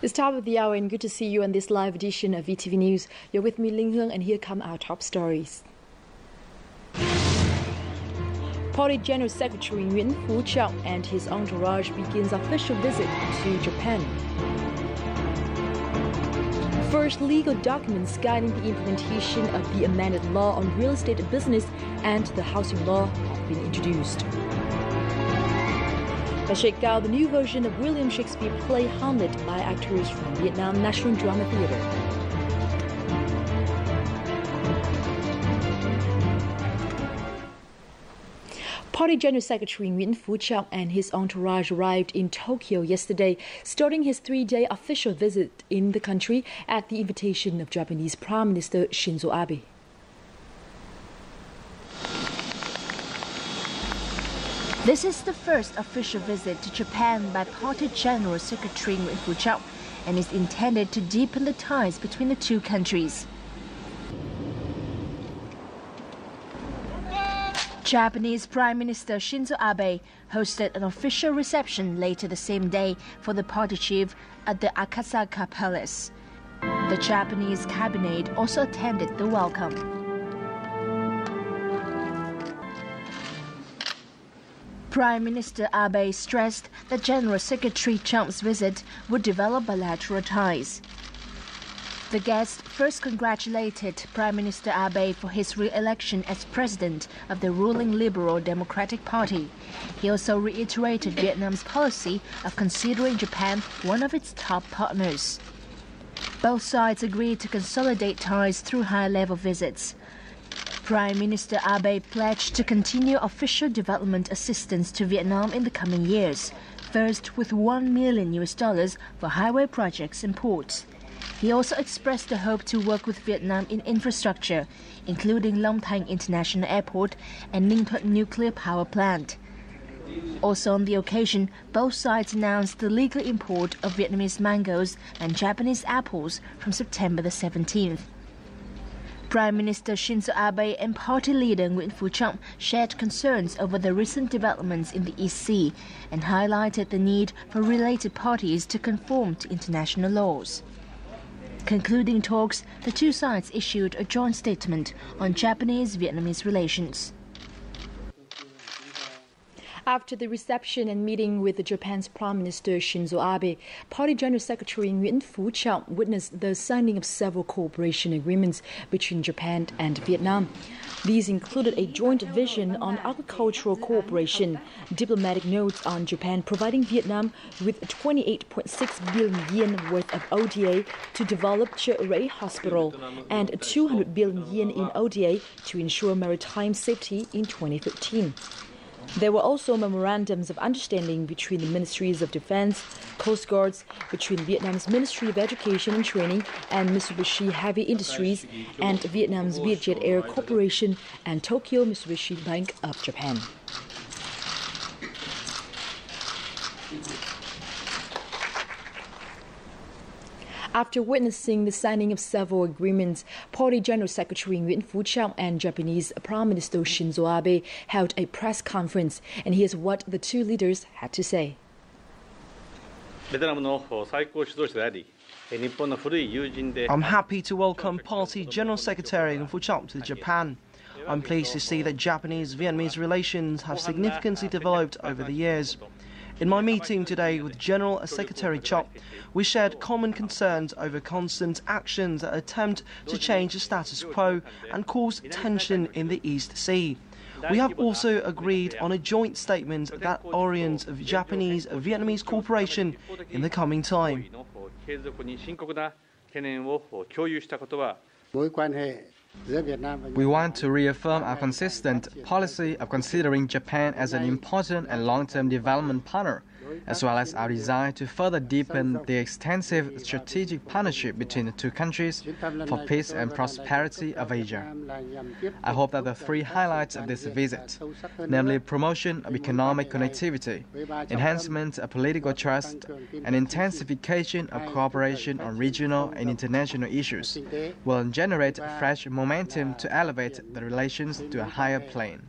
It's top of the hour and good to see you on this live edition of VTV News. You're with me, Ling Hương, and here come our top stories. Party General Secretary Nguyễn Phú Trọng and his entourage begins official visit to Japan. First legal documents guiding the implementation of the amended law on real estate business and the housing law have been introduced. The new version of William Shakespeare play Hamlet by actors from Vietnam National Drama Theatre. Party General Secretary Nguyễn Phú Trọng and his entourage arrived in Tokyo yesterday, starting his three-day official visit in the country at the invitation of Japanese Prime Minister Shinzo Abe. This is the first official visit to Japan by Party General Secretary Nguyễn Phú Trọng and is intended to deepen the ties between the two countries. Japanese Prime Minister Shinzo Abe hosted an official reception later the same day for the party chief at the Akasaka Palace. The Japanese cabinet also attended the welcome. Prime Minister Abe stressed that General Secretary Chong's visit would develop bilateral ties. The guest first congratulated Prime Minister Abe for his re-election as president of the ruling Liberal Democratic Party. He also reiterated Vietnam's policy of considering Japan one of its top partners. Both sides agreed to consolidate ties through high-level visits. Prime Minister Abe pledged to continue official development assistance to Vietnam in the coming years, first with $1 million for highway projects and ports. He also expressed the hope to work with Vietnam in infrastructure, including Long Thanh International Airport and Ninh Thuận Nuclear Power Plant. Also on the occasion, both sides announced the legal import of Vietnamese mangoes and Japanese apples from September the 17th. Prime Minister Shinzo Abe and party leader Nguyễn Phú Trọng shared concerns over the recent developments in the East Sea and highlighted the need for related parties to conform to international laws. Concluding talks, the two sides issued a joint statement on Japanese-Vietnamese relations. After the reception and meeting with Japan's Prime Minister Shinzo Abe, Party General Secretary Nguyễn Phú Trọng witnessed the signing of several cooperation agreements between Japan and Vietnam. These included a joint vision on agricultural cooperation, diplomatic notes on Japan providing Vietnam with 28.6 billion yen worth of ODA to develop Chợ Rẫy Hospital and 200 billion yen in ODA to ensure maritime safety in 2015. There were also memorandums of understanding between the Ministries of Defense, Coast Guards, between Vietnam's Ministry of Education and Training and Mitsubishi Heavy Industries, and Vietnam's Vietjet Air Corporation and Tokyo Mitsubishi Bank of Japan. After witnessing the signing of several agreements, Party General Secretary Nguyễn Phú Trọng and Japanese Prime Minister Shinzo Abe held a press conference, and here's what the two leaders had to say. I'm happy to welcome Party General Secretary Nguyễn Phú Trọng to Japan. I'm pleased to see that Japanese-Vietnamese relations have significantly developed over the years. In my meeting today with General Secretary Chong, we shared common concerns over constant actions that attempt to change the status quo and cause tension in the East Sea. We have also agreed on a joint statement that orients Japanese-Vietnamese cooperation in the coming time. We want to reaffirm our consistent policy of considering Japan as an important and long-term development partner, as well as our desire to further deepen the extensive strategic partnership between the two countries for peace and prosperity of Asia. I hope that the three highlights of this visit, namely promotion of economic connectivity, enhancement of political trust, and intensification of cooperation on regional and international issues, will generate fresh momentum to elevate the relations to a higher plane.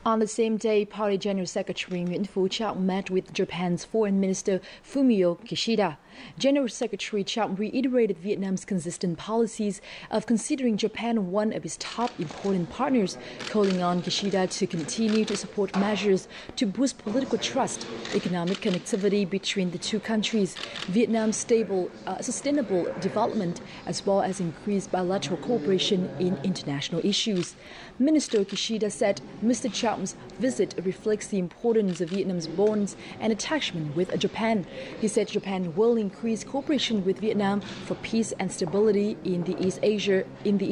On the same day, Party General Secretary Nguyễn Phú Trọng met with Japan's Foreign Minister Fumio Kishida. General Secretary Trọng reiterated Vietnam's consistent policies of considering Japan one of its top important partners, calling on Kishida to continue to support measures to boost political trust, economic connectivity between the two countries, Vietnam's sustainable development, as well as increased bilateral cooperation in international issues. Minister Kishida said Mr. Trọng visit reflects the importance of Vietnam's bonds and attachment with Japan. He said Japan will increase cooperation with Vietnam for peace and stability in the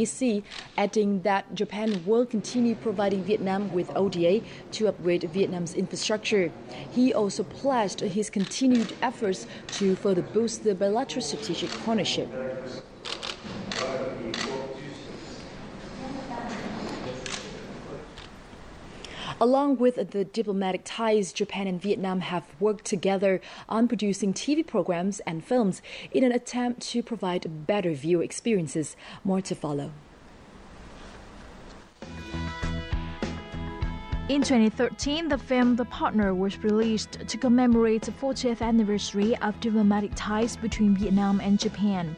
East Sea, adding that Japan will continue providing Vietnam with ODA to upgrade Vietnam's infrastructure. He also pledged his continued efforts to further boost the bilateral strategic partnership. Along with the diplomatic ties, Japan and Vietnam have worked together on producing TV programs and films in an attempt to provide better viewer experiences. More to follow. In 2013, the film The Partner was released to commemorate the 40th anniversary of diplomatic ties between Vietnam and Japan.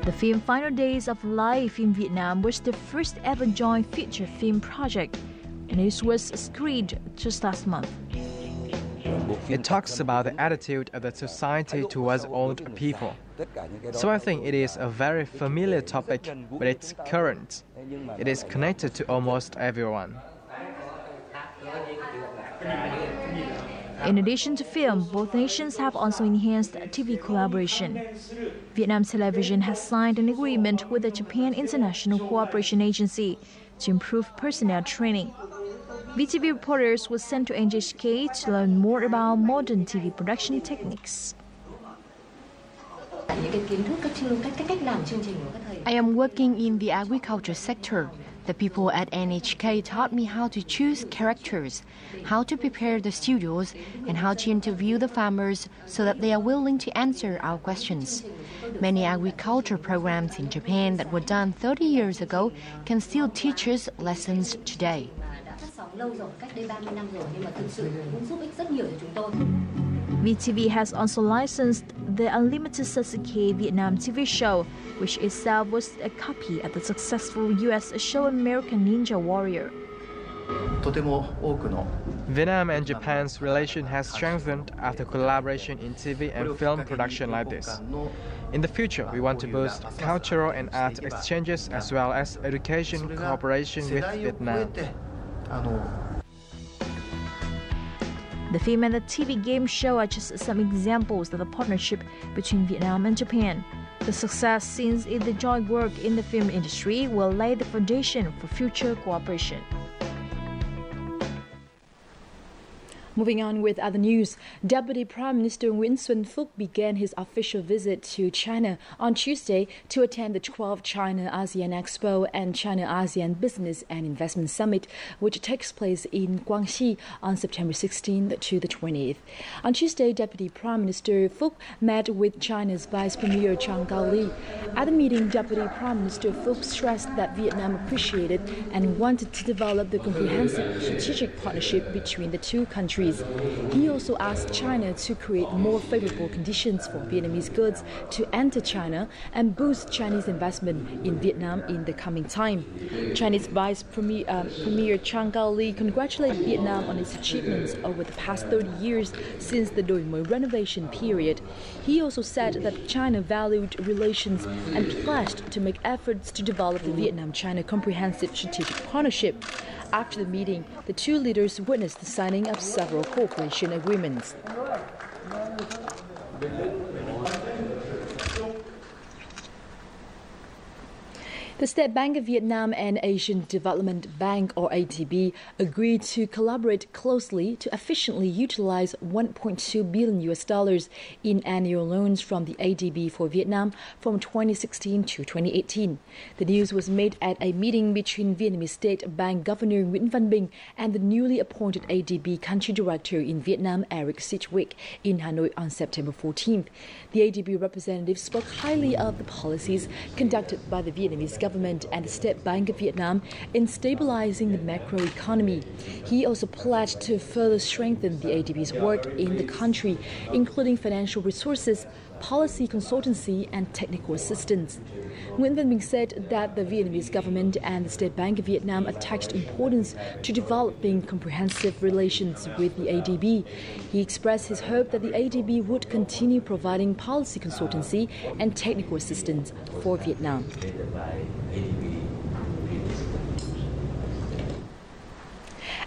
The film Final Days of Life in Vietnam was the first ever joint feature film project, and it was screened just last month. It talks about the attitude of the society towards old people. So I think it is a very familiar topic, but it's current. It is connected to almost everyone. In addition to film, both nations have also enhanced TV collaboration. Vietnam Television has signed an agreement with the Japan International Cooperation Agency to improve personnel training. VTV reporters were sent to NHK to learn more about modern TV production techniques. I am working in the agriculture sector. The people at NHK taught me how to choose characters, how to prepare the studios, and how to interview the farmers so that they are willing to answer our questions. Many agriculture programs in Japan that were done 30 years ago can still teach us lessons today. VTV has also licensed the Unlimited Sasuke Vietnam TV show, which itself was a copy of the successful US show American Ninja Warrior. Vietnam and Japan's relation has strengthened after collaboration in TV and film production like this. In the future, we want to boost cultural and art exchanges as well as education cooperation with Vietnam. The film and the TV game show are just some examples of the partnership between Vietnam and Japan. The success seen in the joint work in the film industry will lay the foundation for future cooperation. Moving on with other news, Deputy Prime Minister Nguyễn Xuân Phúc began his official visit to China on Tuesday to attend the 12th China-ASEAN Expo and China-ASEAN Business and Investment Summit, which takes place in Guangxi on September 16th to the 20th. On Tuesday, Deputy Prime Minister Phúc met with China's Vice Premier Chang Kao-li. At the meeting, Deputy Prime Minister Phúc stressed that Vietnam appreciated and wanted to develop the comprehensive strategic partnership between the two countries. He also asked China to create more favorable conditions for Vietnamese goods to enter China and boost Chinese investment in Vietnam in the coming time. Chinese Vice Premier Chang Kao-li congratulated Vietnam on its achievements over the past 30 years since the Doi Moi renovation period. He also said that China valued relations and pledged to make efforts to develop the Vietnam-China Comprehensive Strategic Partnership. After the meeting, the two leaders witnessed the signing of several cooperation agreements. The State Bank of Vietnam and Asian Development Bank, or ADB, agreed to collaborate closely to efficiently utilize $1.2 billion in annual loans from the ADB for Vietnam from 2016 to 2018. The news was made at a meeting between Vietnamese State Bank Governor Nguyễn Văn Bình and the newly appointed ADB Country Director in Vietnam, Eric Sidgwick, in Hanoi on September 14th. The ADB representative spoke highly of the policies conducted by the Vietnamese government government and the State Bank of Vietnam in stabilizing the macroeconomy. He also pledged to further strengthen the ADB's work in the country, including financial resources, policy consultancy and technical assistance. Nguyen Văn Bình said that the Vietnamese government and the State Bank of Vietnam attached importance to developing comprehensive relations with the ADB. He expressed his hope that the ADB would continue providing policy consultancy and technical assistance for Vietnam.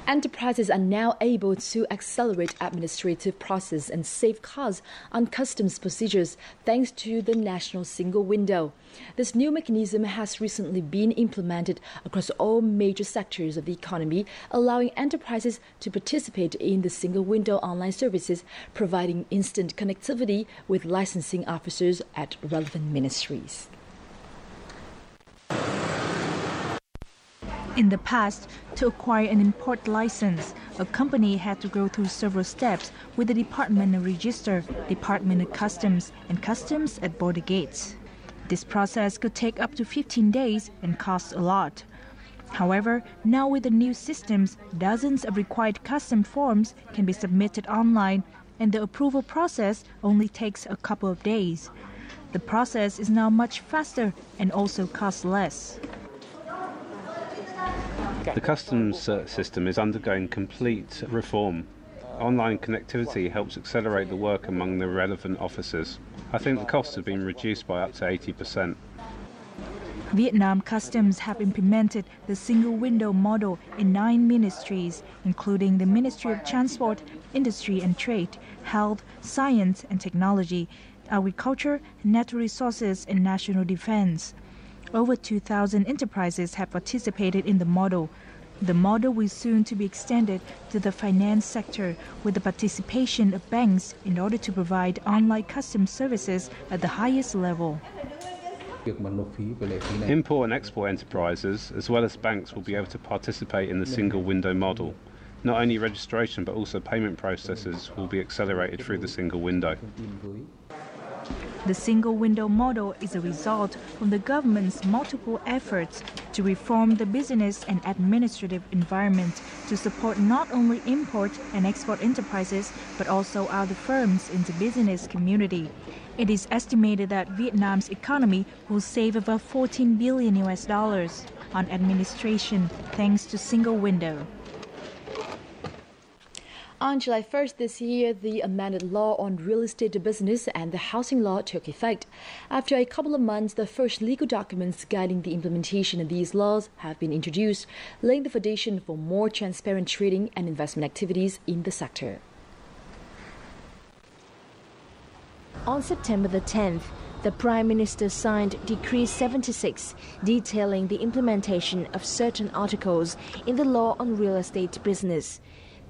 Enterprises are now able to accelerate administrative process and save costs on customs procedures thanks to the National Single Window. This new mechanism has recently been implemented across all major sectors of the economy, allowing enterprises to participate in the Single Window online services, providing instant connectivity with licensing officers at relevant ministries. In the past, to acquire an import license, a company had to go through several steps with the Department of Register, Department of Customs, and Customs at border gates. This process could take up to 15 days and cost a lot. However, now with the new systems, dozens of required custom forms can be submitted online, and the approval process only takes a couple of days. The process is now much faster and also costs less. The customs system is undergoing complete reform. Online connectivity helps accelerate the work among the relevant officers. I think the costs have been reduced by up to 80%. Vietnam Customs have implemented the single window model in 9 ministries, including the Ministry of Transport, Industry and Trade, Health, Science and Technology, Agriculture, Natural Resources and National Defense. Over 2,000 enterprises have participated in the model. The model will soon to be extended to the finance sector with the participation of banks in order to provide online customs services at the highest level. Import and export enterprises, as well as banks, will be able to participate in the single window model. Not only registration but also payment processes will be accelerated through the single window. The single window model is a result from the government's multiple efforts to reform the business and administrative environment to support not only import and export enterprises but also other firms in the business community. It is estimated that Vietnam's economy will save about $14 billion on administration thanks to single window. On July 1st this year, the amended law on real estate business and the housing law took effect. After a couple of months, the first legal documents guiding the implementation of these laws have been introduced, laying the foundation for more transparent trading and investment activities in the sector. On September the 10th, the Prime Minister signed Decree 76, detailing the implementation of certain articles in the law on real estate business.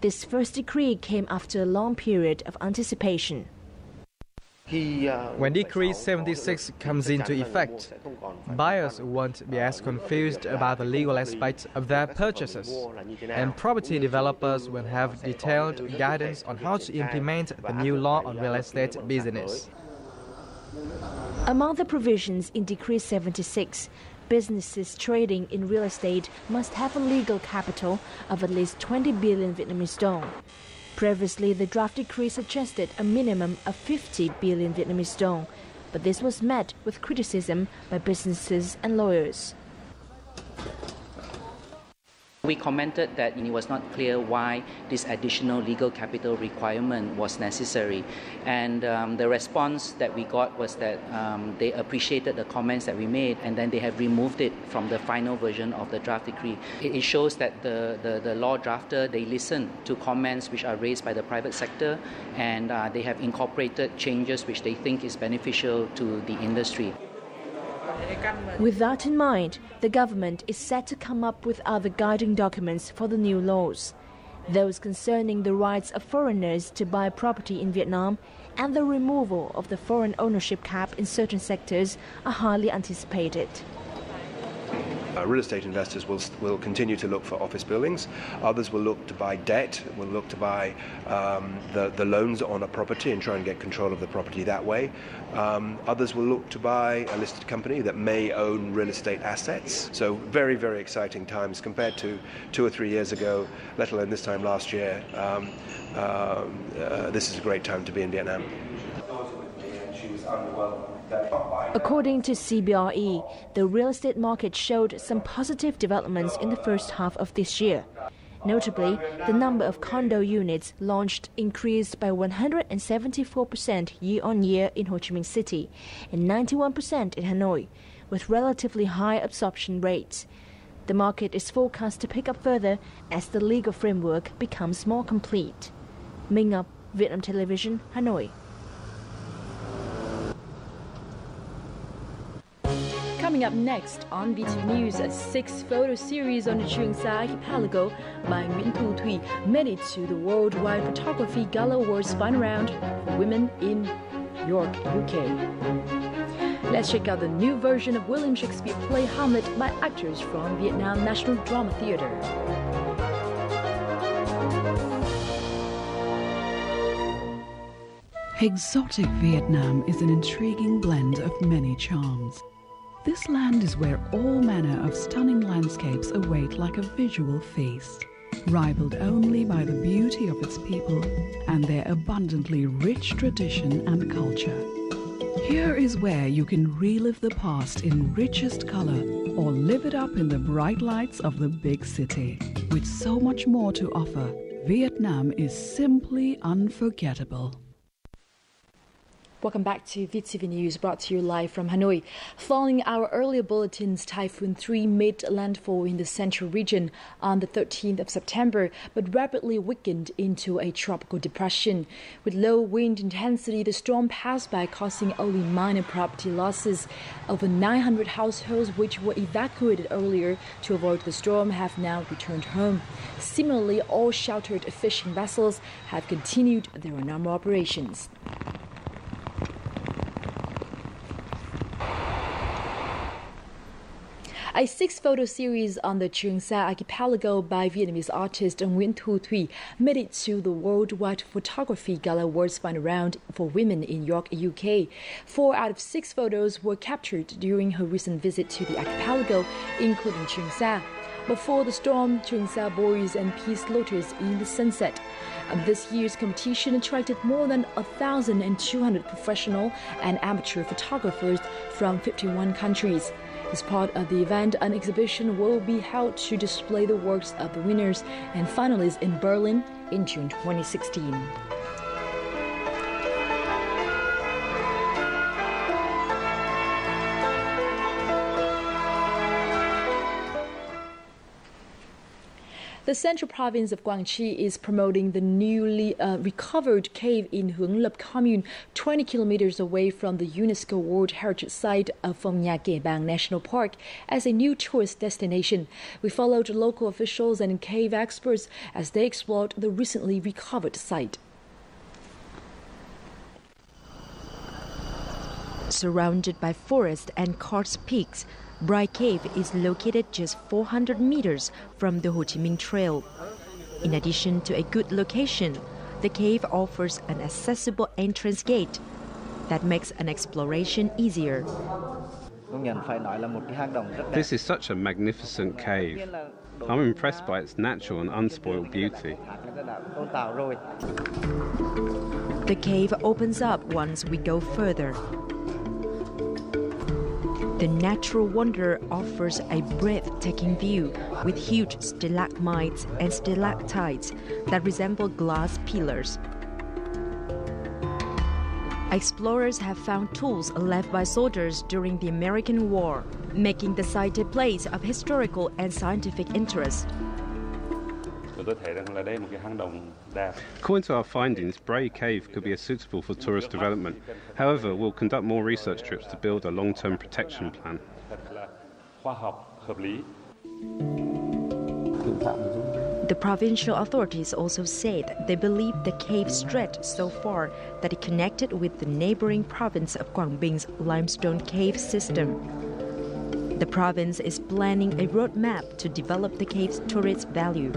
This first decree came after a long period of anticipation. When Decree 76 comes into effect, buyers won't be as confused about the legal aspects of their purchases, and property developers will have detailed guidance on how to implement the new law on real estate business. Among the provisions in Decree 76, businesses trading in real estate must have a legal capital of at least 20 billion Vietnamese dong. Previously, the draft decree suggested a minimum of 50 billion Vietnamese dong, but this was met with criticism by businesses and lawyers. We commented that it was not clear why this additional legal capital requirement was necessary, and the response that we got was that they appreciated the comments that we made, and then they have removed it from the final version of the draft decree. It shows that the law drafter, they listened to comments which are raised by the private sector, and they have incorporated changes which they think is beneficial to the industry. With that in mind, the government is set to come up with other guiding documents for the new laws. Those concerning the rights of foreigners to buy property in Vietnam and the removal of the foreign ownership cap in certain sectors are highly anticipated. Real estate investors will continue to look for office buildings. Others will look to buy debt, will look to buy the loans on a property and try and get control of the property that way. Others will look to buy a listed company that may own real estate assets. So very, very exciting times compared to 2 or 3 years ago, let alone this time last year. This is a great time to be in Vietnam. According to CBRE, the real estate market showed some positive developments in the first half of this year. Notably, the number of condo units launched increased by 174% year-on-year in Ho Chi Minh City and 91% in Hanoi, with relatively high absorption rates. The market is forecast to pick up further as the legal framework becomes more complete. Minh Ngọc, Vietnam Television, Hanoi. Coming up next on VTV News, a 6-photo series on the Trường Sa archipelago by Nguyễn Thu Thủy made it to the Worldwide Photography Gala Awards final round for women in York, UK. Let's check out the new version of William Shakespeare play Hamlet by actors from Vietnam National Drama Theatre. Exotic Vietnam is an intriguing blend of many charms. This land is where all manner of stunning landscapes await like a visual feast, rivaled only by the beauty of its people and their abundantly rich tradition and culture. Here is where you can relive the past in richest color or live it up in the bright lights of the big city. With so much more to offer, Vietnam is simply unforgettable. Welcome back to VTV News, brought to you live from Hanoi. Following our earlier bulletins, Typhoon 3 made landfall in the central region on the 13th of September, but rapidly weakened into a tropical depression. With low wind intensity, the storm passed by, causing only minor property losses. Over 900 households which were evacuated earlier to avoid the storm have now returned home. Similarly, all sheltered fishing vessels have continued their normal operations. A 6-photo series on the Trường Sa archipelago by Vietnamese artist Nguyễn Thu Thủy made it to the Worldwide Photography Gala Awards final round for women in York, UK. 4 out of 6 photos were captured during her recent visit to the archipelago, including Trường Sa. Before the storm, Trường Sa buoys and peace floaters in the sunset. This year's competition attracted more than 1,200 professional and amateur photographers from 51 countries. As part of the event, an exhibition will be held to display the works of the winners and finalists in Berlin in June 2016. The central province of Quảng is promoting the newly recovered cave in Hướng Lập commune, 20 kilometers away from the UNESCO World Heritage Site of Phong Nha Kẻ Bàng National Park, as a new tourist destination. We followed local officials and cave experts as they explored the recently recovered site. Surrounded by forest and karst peaks, Bright Cave is located just 400 meters from the Ho Chi Minh Trail. In addition to a good location, the cave offers an accessible entrance gate that makes an exploration easier. This is such a magnificent cave. I'm impressed by its natural and unspoiled beauty. The cave opens up once we go further. The natural wonder offers a breathtaking view with huge stalagmites and stalactites that resemble glass pillars. Explorers have found tools left by soldiers during the American War, making the site a place of historical and scientific interest. According to our findings, Bray Cave could be suitable for tourist development. However, we'll conduct more research trips to build a long-term protection plan. The provincial authorities also said they believe the cave stretched so far that it connected with the neighboring province of Quảng Bing's limestone cave system. The province is planning a roadmap to develop the cave's tourist value.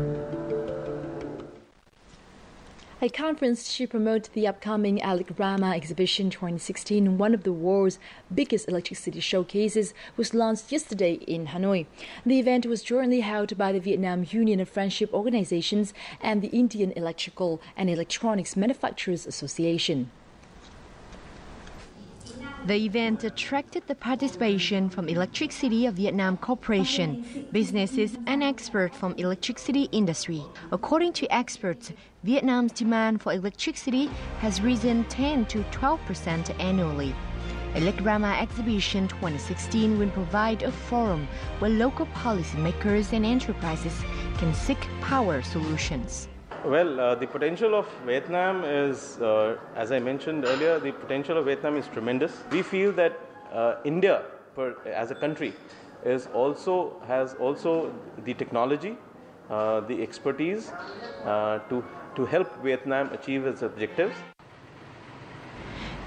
A conference to promote the upcoming Alec Rama Exhibition 2016, one of the world's biggest electricity showcases, was launched yesterday in Hanoi. The event was jointly held by the Vietnam Union of Friendship Organizations and the Indian Electrical and Electronics Manufacturers Association. The event attracted the participation from Electricity of Vietnam Corporation, businesses and experts from electricity industry. According to experts, Vietnam's demand for electricity has risen 10 to 12% annually. Alec Rama Exhibition 2016 will provide a forum where local policymakers and enterprises can seek power solutions. Well, the potential of Vietnam is, as I mentioned earlier, the potential of Vietnam is tremendous. We feel that India, as a country, has also the technology, the expertise to help Vietnam achieve its objectives.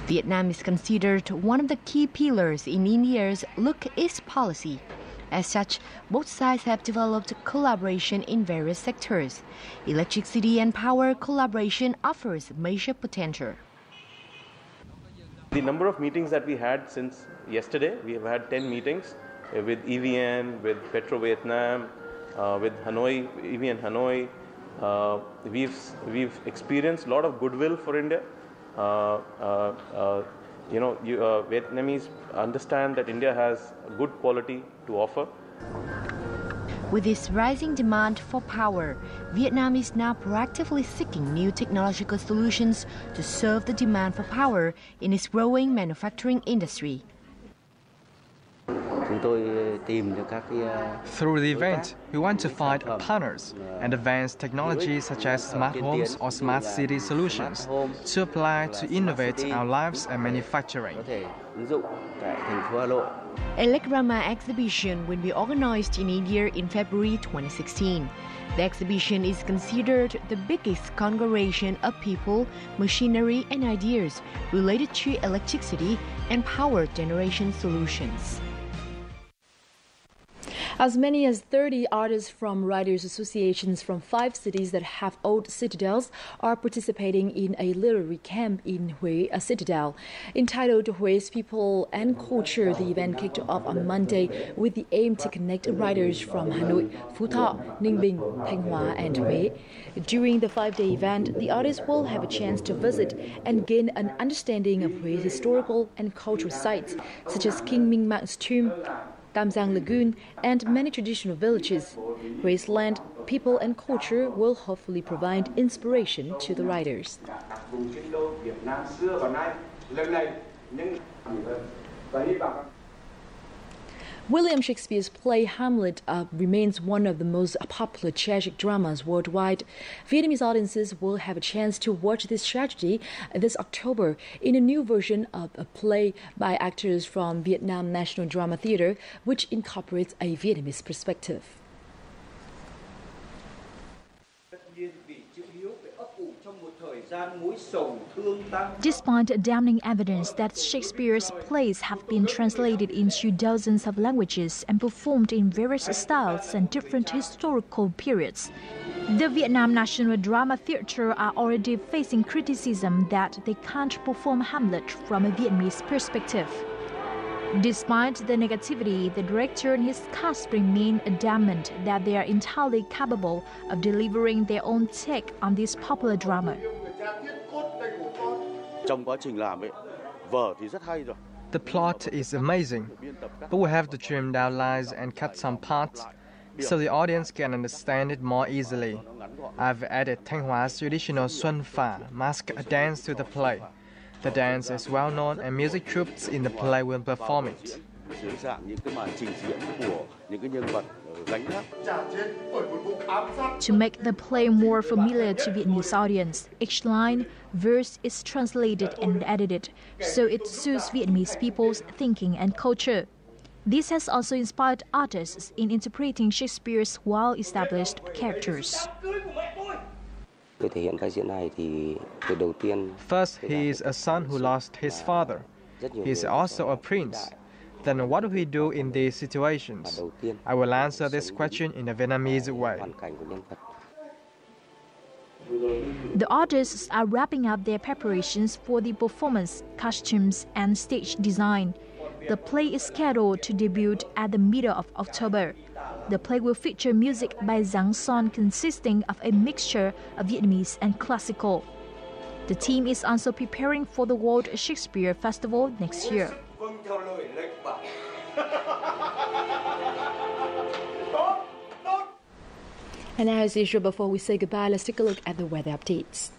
Vietnam is considered one of the key pillars in India's Look East policy. As such, both sides have developed collaboration in various sectors. Electricity and power collaboration offers major potential. The number of meetings that we had since yesterday, we have had 10 meetings with EVN, with Petro Vietnam, with Hanoi, EVN Hanoi. We've experienced a lot of goodwill for India. Vietnamese understand that India has good quality to offer. With its rising demand for power, Vietnam is now proactively seeking new technological solutions to serve the demand for power in its growing manufacturing industry. Through the event, we want to find partners and advance technologies such as smart homes or smart city solutions to apply to innovate our lives and manufacturing. Alec Rama Exhibition will be organized in India in February 2016. The exhibition is considered the biggest congregation of people, machinery and ideas related to electricity and power generation solutions. As many as 30 artists from writers' associations from 5 cities that have old citadels are participating in a literary camp in Hue, a citadel. Entitled Hue's People and Culture, the event kicked off on Monday with the aim to connect writers from Hanoi, Phú Thọ, Ninh Bình, Thanh Hóa and Hue. During the 5-day event, the artists will have a chance to visit and gain an understanding of Hue's historical and cultural sites, such as King Minh Mang's tomb, Tam Giang Lagoon, and many traditional villages. Hue's land, people and culture will hopefully provide inspiration to the writers. William Shakespeare's play Hamlet remains one of the most popular tragic dramas worldwide. Vietnamese audiences will have a chance to watch this tragedy this October in a new version of a play by actors from Vietnam National Drama Theatre, which incorporates a Vietnamese perspective. Despite damning evidence that Shakespeare's plays have been translated into dozens of languages and performed in various styles and different historical periods, the Vietnam National Drama Theatre are already facing criticism that they can't perform Hamlet from a Vietnamese perspective. Despite the negativity, the director and his cast remain adamant that they are entirely capable of delivering their own take on this popular drama. The plot is amazing, but we have to trim down lines and cut some parts so the audience can understand it more easily. I've added Thanh Hóa traditional Xuân Phả mask dance to the play. The dance is well known and music troops in the play will perform it. To make the play more familiar to Vietnamese audience, each line, verse is translated and edited so it suits Vietnamese people's thinking and culture. This has also inspired artists in interpreting Shakespeare's well-established characters. First, he is a son who lost his father. He is also a prince. Then what do we do in these situations? I will answer this question in a Vietnamese way. The artists are wrapping up their preparations for the performance, costumes, and stage design. The play is scheduled to debut at the middle of October. The play will feature music by Giang Son consisting of a mixture of Vietnamese and classical. The team is also preparing for the World Shakespeare Festival next year. And now, as usual, before we say goodbye, let's take a look at the weather updates.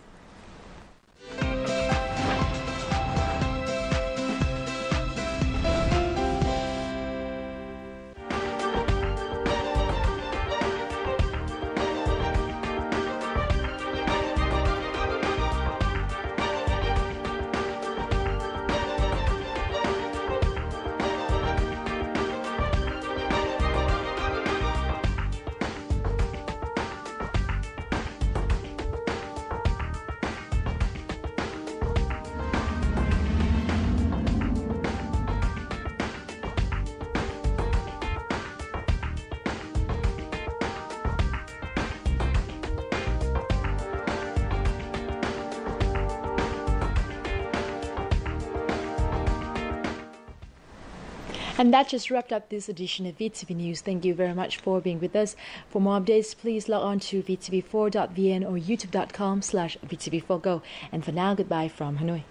And that just wrapped up this edition of VTV News. Thank you very much for being with us. For more updates, please log on to vtv4.vn or youtube.com/vtv4go. And for now, goodbye from Hanoi.